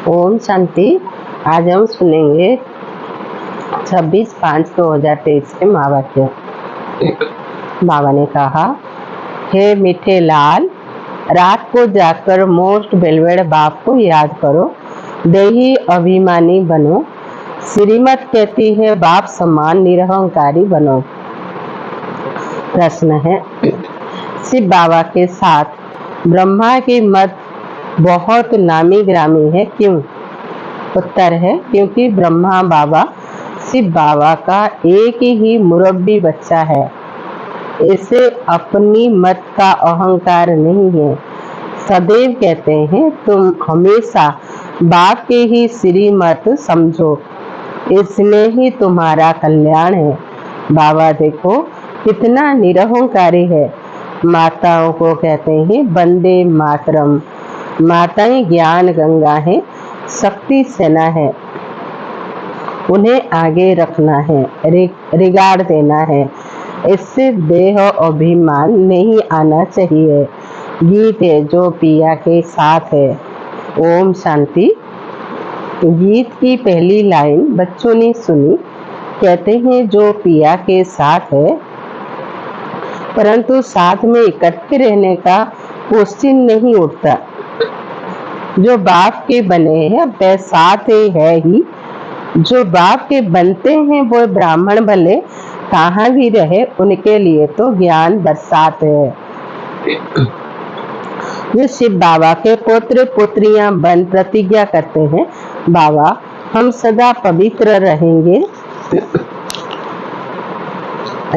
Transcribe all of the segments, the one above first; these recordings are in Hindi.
ओम शांति। आज हम सुनेंगे 26/5/2023 के महावाक्य। बाबा ने कहा, हे मीठे लाल, रात को जाकर मोस्ट बेलवेड़ बाप को याद करो, देही अभिमानी बनो। श्रीमत कहती है बाप समान निरहंकारी बनो। प्रश्न है, शिव बाबा के साथ ब्रह्मा की मत बहुत नामी ग्रामी है, क्यों? उत्तर है, क्योंकि ब्रह्मा बाबा शिव बाबा का एक ही मुरब्बी बच्चा है। इसे अपनी मत का अहंकार नहीं है। सदैव कहते हैं तुम हमेशा बाप के ही श्रीमत समझो, इसमें ही तुम्हारा कल्याण है। बाबा देखो कितना निरहंकारी है। माताओं को कहते हैं वंदे मातरम। माताएं ज्ञान गंगा है, शक्ति सेना है। उन्हें आगे रखना है, रिगार्ड देना है। इससे देह अभिमान नहीं आना चाहिए। गीत है जो पिया के साथ है। ओम शांति। गीत की पहली लाइन बच्चों ने सुनी। कहते हैं जो पिया के साथ है, परंतु साथ में इकट्ठे रहने का क्वेश्चन नहीं उठता। जो बाप के बने हैं वह साथ है ही। जो बाप के बनते हैं वो ब्राह्मण भले कहाँ भी रहे, उनके लिए तो ज्ञान बरसात है। जो शिव बाबा के पुत्र पुत्रियां बन प्रतिज्ञा करते हैं, बाबा हम सदा पवित्र रहेंगे,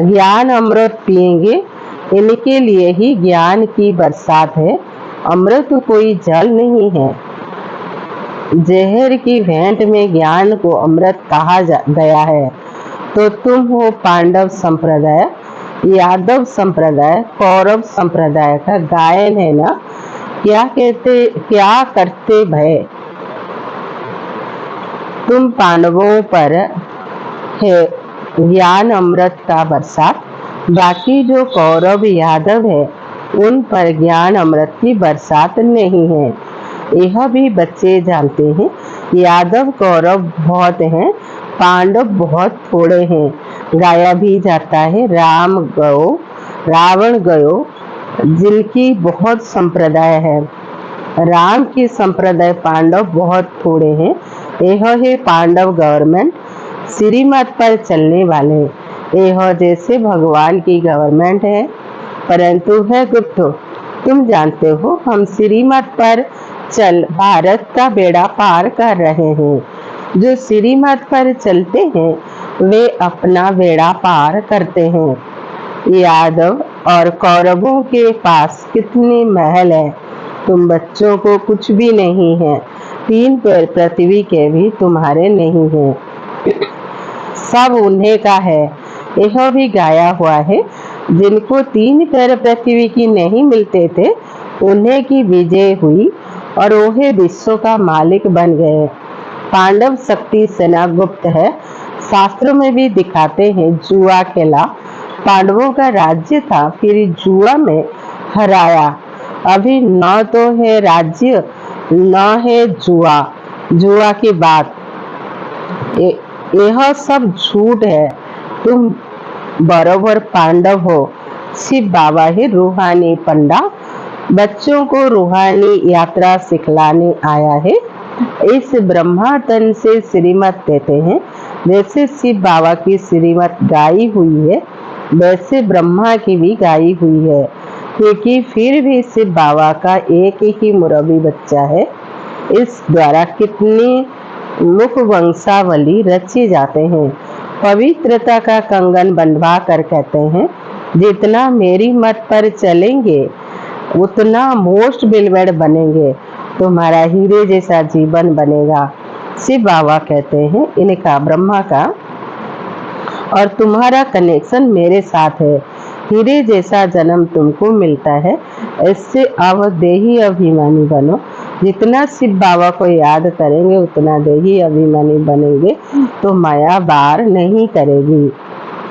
ज्ञान अमृत पिएंगे, इनके लिए ही ज्ञान की बरसात है। अमृत कोई जल नहीं है। जहर की भेंट में ज्ञान को अमृत कहा गया है। तो तुम हो पांडव संप्रदाय, यादव संप्रदाय, कौरव संप्रदाय का गायन है ना। क्या करते भय तुम पांडवों पर है ज्ञान अमृत का बरसात। बाकी जो कौरव यादव है उन पर ज्ञान अमृत की बरसात नहीं है। यह भी बच्चे जानते हैं। यादव कौरव बहुत हैं, पांडव बहुत थोड़े हैं। गाया भी जाता है राम गयो रावण गयो, जिनकी बहुत संप्रदाय है। राम की संप्रदाय पांडव बहुत थोड़े हैं। यह है पांडव गवर्नमेंट, श्रीमत पर चलने वाले। यह जैसे भगवान की गवर्नमेंट है, परंतु है गुप्त। तुम जानते हो हम श्रीमत पर चल भारत का बेड़ा पार कर रहे हैं। जो श्रीमत पर चलते हैं वे अपना बेड़ा पार करते हैं। यादव और कौरवों के पास कितने महल है, तुम बच्चों को कुछ भी नहीं है। 3 पैर पृथ्वी के भी तुम्हारे नहीं हैं, सब उन्हें का है। यह भी गाया हुआ है, जिनको 3 पैर पृथ्वी की नहीं मिलते थे उन्हें की विजय हुई और वह विश्व का मालिक बन गए। पांडव शक्ति सेना गुप्त है। शास्त्रों में भी दिखाते हैं जुआ खेला। पांडवों का राज्य था, फिर जुआ में हराया। अभी न तो है राज्य न है जुआ। जुआ की बात यह सब झूठ है। तुम बरोबर पांडव हो। शिव बाबा ही रूहानी पंडा बच्चों को रूहानी यात्रा सिखलाने आया है। इस ब्रह्मा तन से श्रीमत देते हैं। जैसे शिव बाबा की श्रीमत गाई हुई है, वैसे ब्रह्मा की भी गाई हुई है, क्योंकि फिर भी शिव बाबा का एक ही मुरब्बी बच्चा है। इस द्वारा कितनी मुख वंशावली रचे जाते हैं। पवित्रता का कंगन बंधवा कर कहते हैं जितना मेरी मत पर चलेंगे उतना मोस्ट बेलवेड़ बनेंगे, तुम्हारा हीरे जैसा जीवन बनेगा। शिव बाबा कहते हैं इनका ब्रह्मा का और तुम्हारा कनेक्शन मेरे साथ है। हीरे जैसा जन्म तुमको मिलता है। इससे अब देही अभिमानी बनो। जितना शिव बाबा को याद करेंगे उतना देही अभिमानी बनेंगे, तो माया बार नहीं करेगी।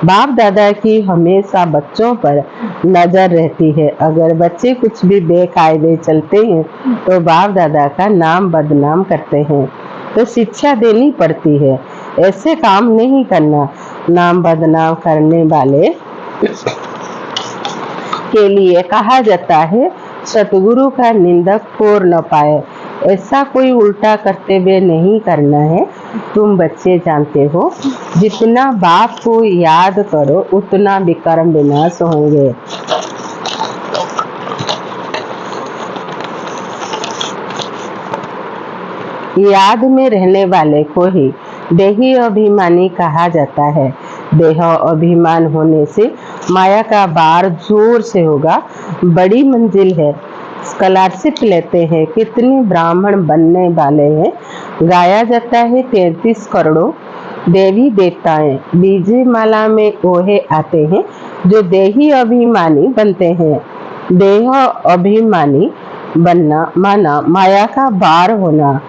बाप दादा की हमेशा बच्चों पर नजर रहती है। अगर बच्चे कुछ भी बेकायदे चलते हैं तो बाप दादा का नाम बदनाम करते हैं, तो शिक्षा देनी पड़ती है, ऐसे काम नहीं करना। नाम बदनाम करने वाले के लिए कहा जाता है, सतगुरु का निंदक कोर न पाए। ऐसा कोई उल्टा कर्तव्य नहीं करना है। तुम बच्चे जानते हो, जितना बाप को याद करो उतना विकर्म विनाश होंगे। याद में रहने वाले को ही देही अभिमानी कहा जाता है। देह अभिमान होने से माया का बार जोर से होगा। बड़ी मंजिल है, स्कॉलरशिप लेते हैं, कितने ब्राह्मण बनने वाले हैं। गाया जाता है 33 करोड़ों देवी देवताएं। बीजे माला में ओहे आते हैं जो देही अभिमानी बनते हैं। देह अभिमानी बनना माना माया का बार होना,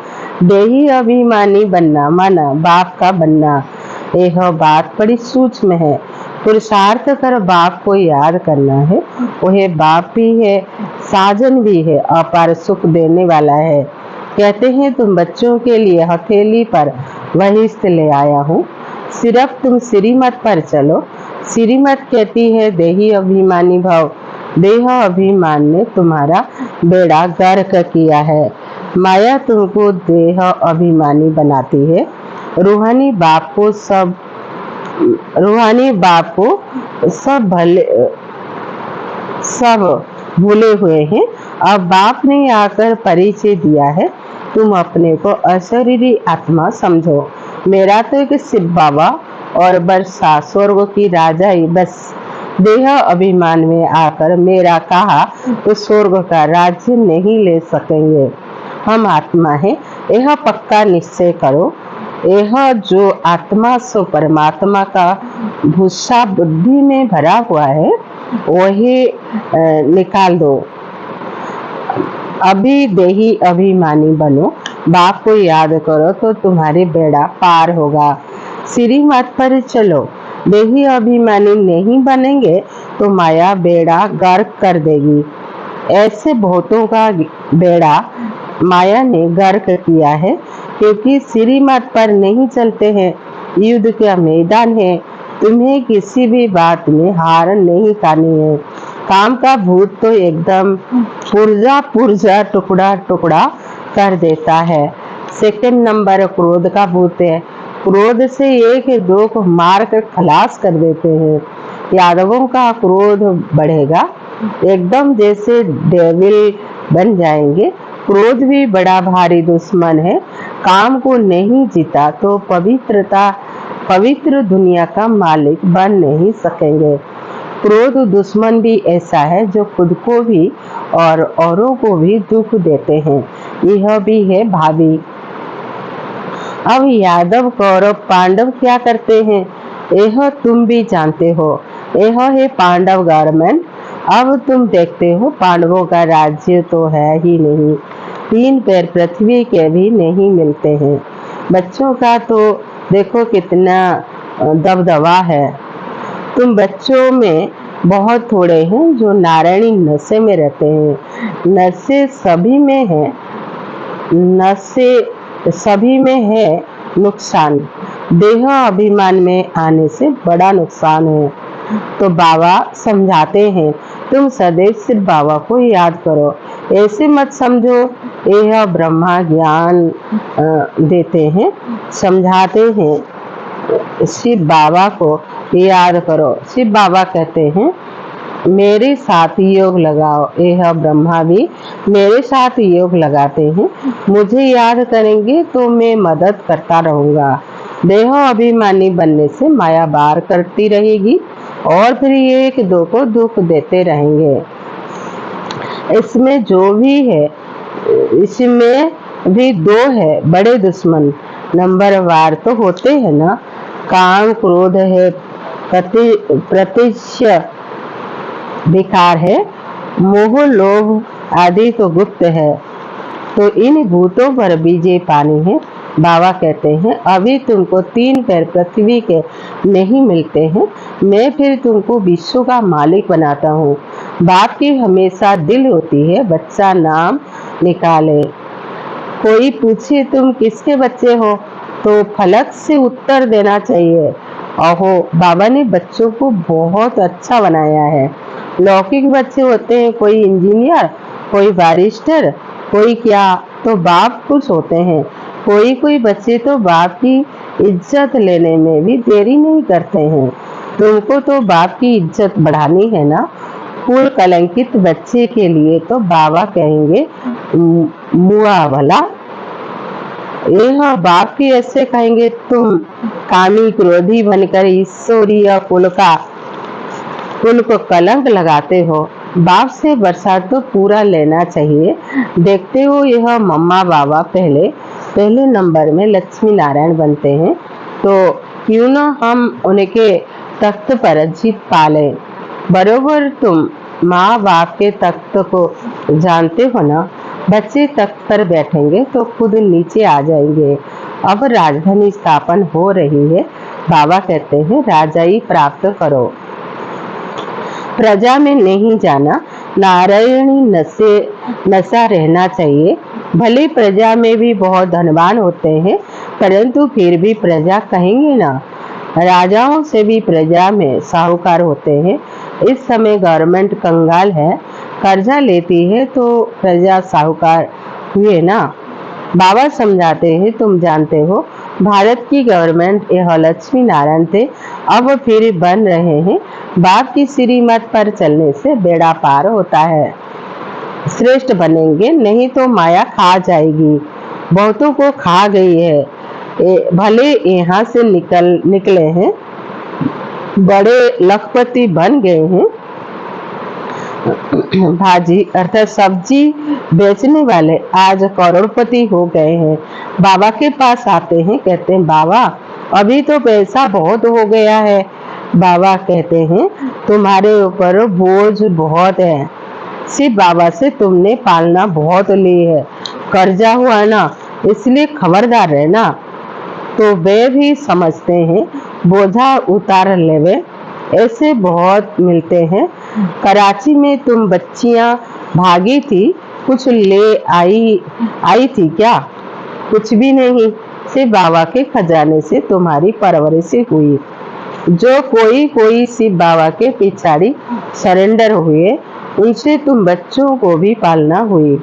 देही अभिमानी बनना माना बाप का बनना। यह बात बड़ी सूक्ष्म है। पुरुषार्थ कर बाप को याद करना है। वह बाप भी है, साजन भी है, अपार सुख देने वाला है। कहते हैं तुम बच्चों के लिए हथेली पर वहिष्ठ ले आया हूँ, सिर्फ तुम श्रीमत पर चलो। श्रीमत कहती है देही अभिमानी भव। देह अभिमान ने तुम्हारा बेड़ा गर्क किया है। माया तुमको देह अभिमानी बनाती है। रूहानी बाप को सब भूले हुए हैं। अब बाप ने आकर परिचय दिया है, तुम अपने को अशरीरी आत्मा समझो। मेरा तो एक शिव बाबा और वर्षा स्वर्ग की राजा ही बस। देह अभिमान में आकर मेरा कहा तो स्वर्ग का राज्य नहीं ले सकेंगे। हम आत्मा है, यह पक्का निश्चय करो। यह जो आत्मा सो परमात्मा का भूसा बुद्धि में भरा हुआ है, वही निकाल दो। अभी देही अभिमानी बनो, बाप को याद करो तो तुम्हारे बेड़ा पार होगा। श्रीमत पर चलो। देही अभिमानी नहीं बनेंगे तो माया बेड़ा गर्क कर देगी। ऐसे बहुतों का बेड़ा माया ने गर्क किया है, क्योंकि श्रीमत पर नहीं चलते हैं। युद्ध का मैदान है, तुम्हें किसी भी बात में हार नहीं खानी है। काम का भूत तो एकदम पुर्जा पुर्जा टुकड़ा टुकड़ा कर देता है। सेकंड नंबर क्रोध का भूत है। क्रोध से एक दो को मार कर खलास कर देते हैं। यादवों का क्रोध बढ़ेगा, एकदम जैसे डेविल बन जाएंगे। क्रोध भी बड़ा भारी दुश्मन है। काम को नहीं जीता तो पवित्र दुनिया का मालिक बन नहीं सकेंगे। क्रोध दुश्मन भी ऐसा है जो खुद को भी और औरों को भी दुख देते हैं। यह भी है भावी। अब यादव कौरव पांडव क्या करते हैं, यह तुम भी जानते हो। यह है पांडव गवर्नमेंट। अब तुम देखते हो पांडवों का राज्य तो है ही नहीं, 3 पैर पृथ्वी के भी नहीं मिलते हैं। बच्चों का तो देखो कितना दबदबा है। तुम बच्चों में बहुत थोड़े हैं जो नारायणी नशे में रहते हैं। नशे सभी में है, नशे सभी में है नुकसान। देह अभिमान में आने से बड़ा नुकसान है। तो बाबा समझाते हैं, तुम सदैव सिर्फ बाबा को याद करो, ऐसे मत समझो। यह ब्रह्मा ज्ञान देते हैं, समझाते हैं। शिव बाबा को याद करो। शिव बाबा कहते हैं मेरे साथ योग लगाओ। यह ब्रह्मा भी मेरे साथ योग लगाते हैं। मुझे याद करेंगे तो मैं मदद करता रहूंगा। देह अभिमानी बनने से माया बार करती रहेगी और फिर एक दो को दुख देते रहेंगे। इसमें जो भी है, इसमें भी 2 है बड़े दुश्मन। नंबर वार तो होते हैं ना। काम क्रोध है, प्रत्यक्ष विकार है, मोह लोभ आदि तो गुप्त है। तो इन भूतों पर विजय पानी है। बाबा कहते हैं अभी तुमको 3 पैर पृथ्वी के नहीं मिलते हैं, मैं फिर तुमको विश्व का मालिक बनाता हूँ। बाप की हमेशा दिल होती है बच्चा नाम निकाले। कोई पूछे तुम किसके बच्चे हो तो फलक से उत्तर देना चाहिए, अहो बाबा ने बच्चों को बहुत अच्छा बनाया है। लौकिक बच्चे होते हैं, कोई इंजीनियर, कोई बैरिस्टर, कोई क्या, तो बाप खुश होते हैं। कोई कोई बच्चे तो बाप की इज्जत लेने में भी देरी नहीं करते हैं। तुमको तो बाप की इज्जत बढ़ानी है ना। कुल कलंकित बच्चे के लिए तो बाबा कहेंगे मुआ भला। यह बाप की ऐसे कहेंगे तुम कामी क्रोधी बनकर ईश्वरीय कुल को कलंक लगाते हो। बाप से बरसात तो पूरा लेना चाहिए। देखते हो यह मम्मा बाबा पहले नंबर में लक्ष्मी नारायण बनते हैं, तो क्यों ना हम उनके तख्त पर जीत पाले। बरोबर तुम माँ बाप के तख्त को जानते हो ना। बच्चे तख्त पर बैठेंगे तो खुद नीचे आ जाएंगे। अब राजधानी स्थापन हो रही है। बाबा कहते हैं राजाई प्राप्त करो, प्रजा में नहीं जाना। नारायणी नशा रहना चाहिए। भले प्रजा में भी बहुत धनवान होते हैं, परंतु फिर भी प्रजा कहेंगे ना। राजाओं से भी प्रजा में साहूकार होते हैं। इस समय गवर्नमेंट कंगाल है, कर्जा लेती है तो प्रजा साहूकार हुए ना। बाबा समझाते हैं तुम जानते हो भारत की गवर्नमेंट यह लक्ष्मी नारायण थे, अब फिर बन रहे हैं। बाप की श्रीमत पर चलने से बेड़ा पार होता है। श्रेष्ठ बनेंगे, नहीं तो माया खा जाएगी। बहुतों को खा गई है। भले यहाँ से निकले हैं, बड़े लखपति बन गए हैं। भाजी अर्थात सब्जी बेचने वाले आज करोड़पति हो गए हैं। बाबा के पास आते हैं, कहते हैं बाबा अभी तो पैसा बहुत हो गया है। बाबा कहते हैं तुम्हारे ऊपर बोझ बहुत है। सिर्फ बाबा से तुमने पालना बहुत ली है, कर्जा हुआ ना, इसलिए खबरदार रहना। तो वे भी समझते हैं बोझा उतार लेवे। ऐसे बहुत मिलते हैं। कराची में तुम बच्चियां भागी थी, कुछ ले आई थी क्या? कुछ भी नहीं, सिर्फ बाबा के खजाने से तुम्हारी परवरिश हुई। जो कोई सिर्फ बाबा के पिछाड़ी सरेंडर हुए, उनसे तुम बच्चों को भी पालना हुई।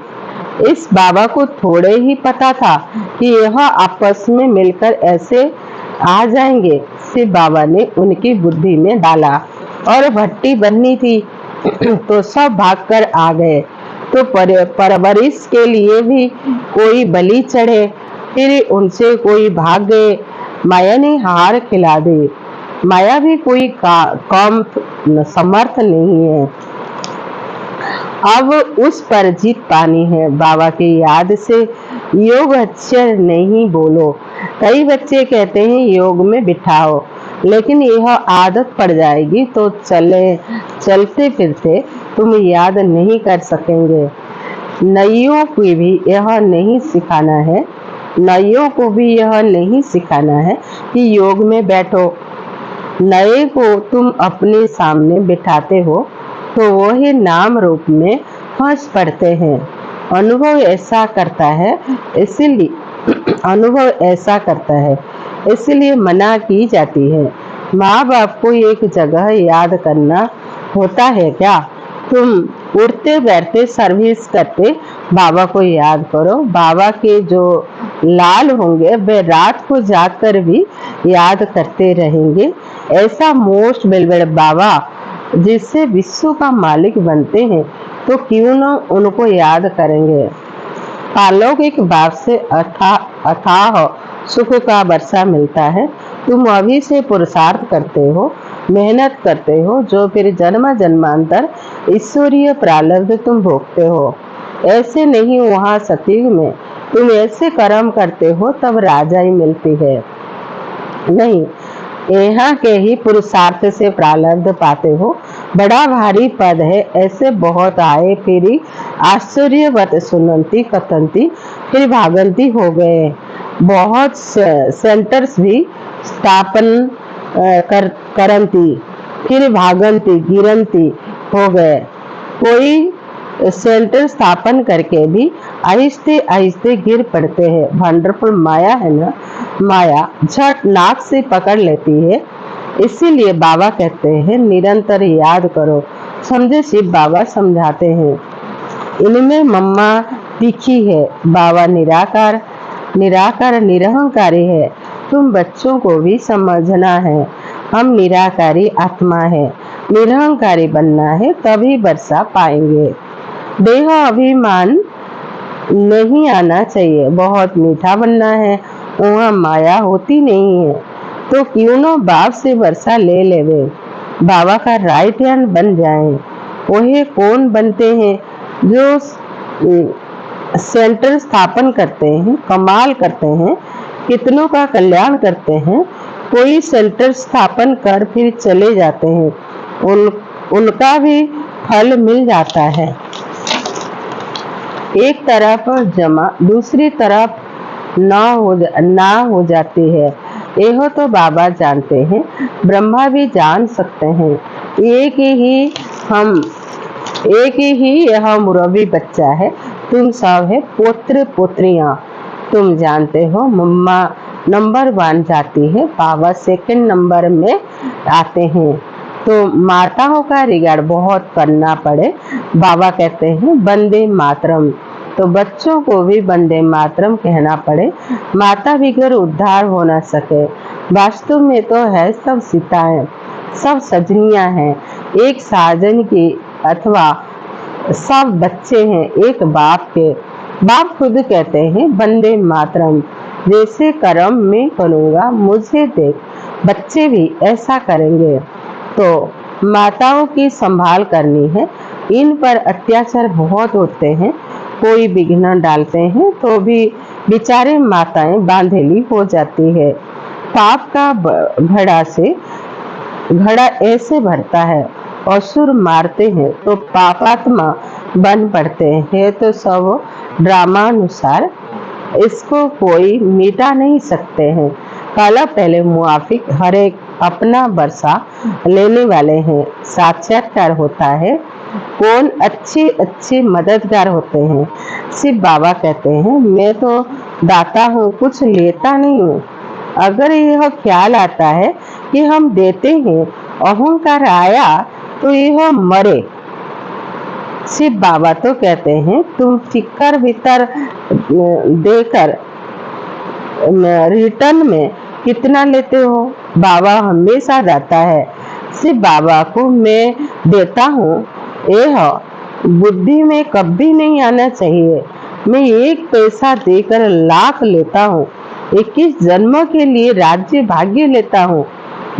इस बाबा को थोड़े ही पता था कि यह आपस में मिलकर ऐसे आ जाएंगे। सिर्फ बाबा ने उनकी बुद्धि में डाला और भट्टी बननी थी तो सब भागकर आ गए। तो परवरिश के लिए भी कोई बलि चढ़े, फिर उनसे कोई भाग गए। माया ने हार खिला दी। माया भी कोई कम समर्थ नहीं है। अब उस पर जीत पानी है। बाबा की याद से योग अक्षर नहीं बोलो। कई बच्चे कहते हैं योग में बिठाओ, लेकिन यह आदत पड़ जाएगी तो चलते फिरते तुम याद नहीं कर सकेंगे। नइयों को भी यह नहीं सिखाना है, नइयों को भी यह नहीं सिखाना है कि योग में बैठो। नए को तुम अपने सामने बिठाते हो तो वही नाम रूप में फंस पड़ते हैं। अनुभव ऐसा करता है, इसलिए मना की जाती है। माँ बाप को एक जगह याद करना होता है क्या? तुम उठते बैठते सर्विस करते बाबा को याद करो। बाबा के जो लाल होंगे वे रात को जाकर भी याद करते रहेंगे। ऐसा मोस्ट बेलबेड़ बाबा जिससे विश्व का मालिक बनते हैं, तो क्यों न उनको याद करेंगे। पालौकिक बाप से अथाह सुख का वर्षा मिलता है। तुम अभी से पुरुषार्थ करते हो, मेहनत करते हो, जो फिर जन्म जन्मांतर ईश्वरीय प्रारब्ध तुम भोगते हो। ऐसे नहीं वहाँ सतयुग में तुम ऐसे कर्म करते हो तब राजाई मिलती है, नहीं यहाँ के ही पुरुषार्थ से प्रारब्ध पाते हो। बड़ा भारी पद है, ऐसे बहुत आए, फिर आश्चर्यवत सुनंती कथंती, फिर भागंती हो गए। बहुत सेंटर्स भी स्थापन करंती, फिर भागंती गिरंती हो गए। कोई सेंटर स्थापन करके भी आहिस्ते आहिस्ते गिर पड़ते हैं। वंडरफुल माया है ना, माया झट नाक से पकड़ लेती है। इसीलिए बाबा कहते हैं निरंतर याद करो। समझे शिव बाबा समझाते हैं, इनमें मम्मा तीखी है। बाबा निराकार निराकार निरहंकारी है। तुम बच्चों को भी समझना है, हम निराकारी आत्मा है। निरहंकारी बनना है तभी वर्षा पाएंगे। देह अभिमान नहीं आना चाहिए। बहुत मीठा बनना है, वहाँ माया होती नहीं है। तो क्यों न बाप से वर्षा ले लेवे, बाबा का राइट हैंड बन जाए। वही कौन बनते हैं जो सेंटर स्थापन करते हैं, कमाल करते हैं, कितनों का कल्याण करते हैं। कोई सेंटर स्थापन कर फिर चले जाते हैं, उनका भी फल मिल जाता है। एक तरफ जमा दूसरी तरफ ना हो जाती है। यह तो बाबा जानते हैं, ब्रह्मा भी जान सकते हैं। एक ही यह मुरबी बच्चा है, तुम सब है पोत्र पोत्रियां। तुम जानते हो मम्मा नंबर 1 जाती है, बाबा सेकंड नंबर में आते हैं। तो माताओं का रिगार्ड बहुत करना पड़े। बाबा कहते हैं वंदे मातरम, तो बच्चों को भी वंदे मातरम कहना पड़े। माता बिगर उद्धार हो न सके। वास्तव में तो है सब सीताएं, सब सजनियां हैं एक साजन की, अथवा सब बच्चे हैं एक बाप के। बाप खुद कहते हैं वंदे मातरम, जैसे कर्म में करूँगा मुझे देख, बच्चे भी ऐसा करेंगे। तो माताओं की संभाल करनी है। इन पर अत्याचार बहुत होते हैं, कोई विघ्न डालते हैं तो भी बेचारे माताएं बांधेली हो जाती है। पाप का घड़ा ऐसे भरता है, असुर मारते हैं तो पापात्मा बन पड़ते हैं। तो सब ड्रामा अनुसार इसको कोई मिटा नहीं सकते हैं। काला पहले मुआफिक हर एक अपना बरसा लेने वाले हैं। साक्षात्कार होता है, कौन अच्छे अच्छे मददगार होते हैं। शिव बाबा कहते हैं मैं तो दाता हूँ, कुछ लेता नहीं हूँ। अगर यह ख्याल आता है कि हम देते हैं, अहंकार आया तो यह मरे। शिव बाबा तो कहते हैं तुम टिक्कर भीतर देकर रिटर्न में कितना लेते हो। बाबा हमेशा दाता है। शिव बाबा को मैं देता हूँ, यह बुद्धि में कभी नहीं आना चाहिए। मैं 1 पैसा देकर लाख लेता हूँ, 21 जन्म के लिए राज्य भाग्य लेता हूँ।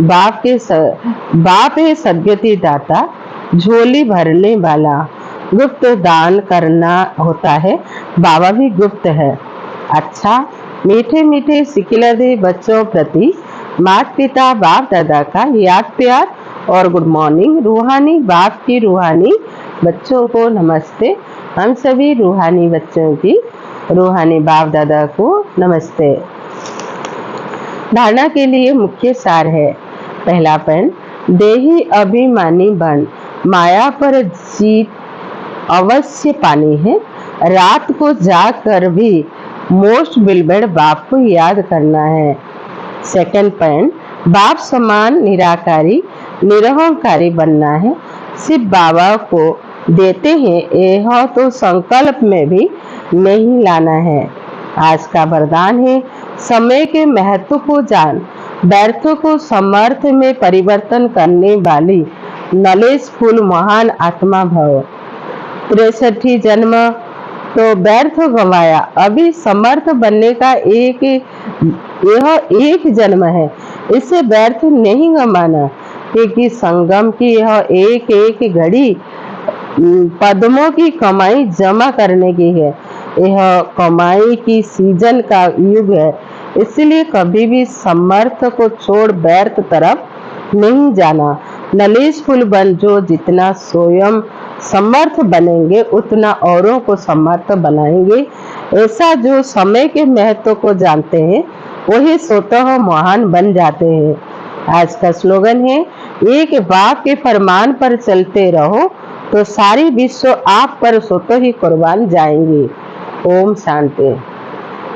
बाप है सद्गति दाता, झोली भरने वाला। गुप्त दान करना होता है, बाबा भी गुप्त है। अच्छा, मीठे मीठे सिकिलदे बच्चों प्रति माता पिता बाप दादा का याद प्यार और गुड मॉर्निंग। रूहानी बाप की रूहानी बच्चों को नमस्ते। हम सभी रूहानी बच्चों की रूहानी बाप दादा को नमस्ते। धारणा के लिए मुख्य सार है। पहला पॉइंट, देही अभिमानी बन, माया पर जीत अवश्य पानी है। रात को जाकर भी मोस्ट बिलबेड बाप को याद करना है। सेकंड पॉइंट, बाप समान निराकारी निरहंकारी बनना है। शिव बाबा को देते हैं, यह तो संकल्प में भी नहीं लाना है। आज का वरदान है समय के महत्व को जान, व्यर्थ को समर्थ में परिवर्तन करने वाली नॉलेजफुल महान आत्मा भव। 63 जन्म तो व्यर्थ गंवाया, अभी समर्थ बनने का यह एक जन्म है, इसे व्यर्थ नहीं गंवाना, क्योंकि संगम की यह एक एक घड़ी पद्मों की कमाई जमा करने की है। यह कमाई की सीजन का युग है, इसलिए कभी भी समर्थ को छोड़ व्यर्थ तरफ नहीं जाना। नॉलेजफुल बन, जो जितना स्वयं समर्थ बनेंगे उतना औरों को समर्थ बनाएंगे। ऐसा जो समय के महत्व को जानते हैं वही स्वतः महान बन जाते हैं। आज का स्लोगन है एक बाप के फरमान पर चलते रहो तो सारी विश्व आप पर स्वतः ही कुर्बान जाएंगी। ओम शांति।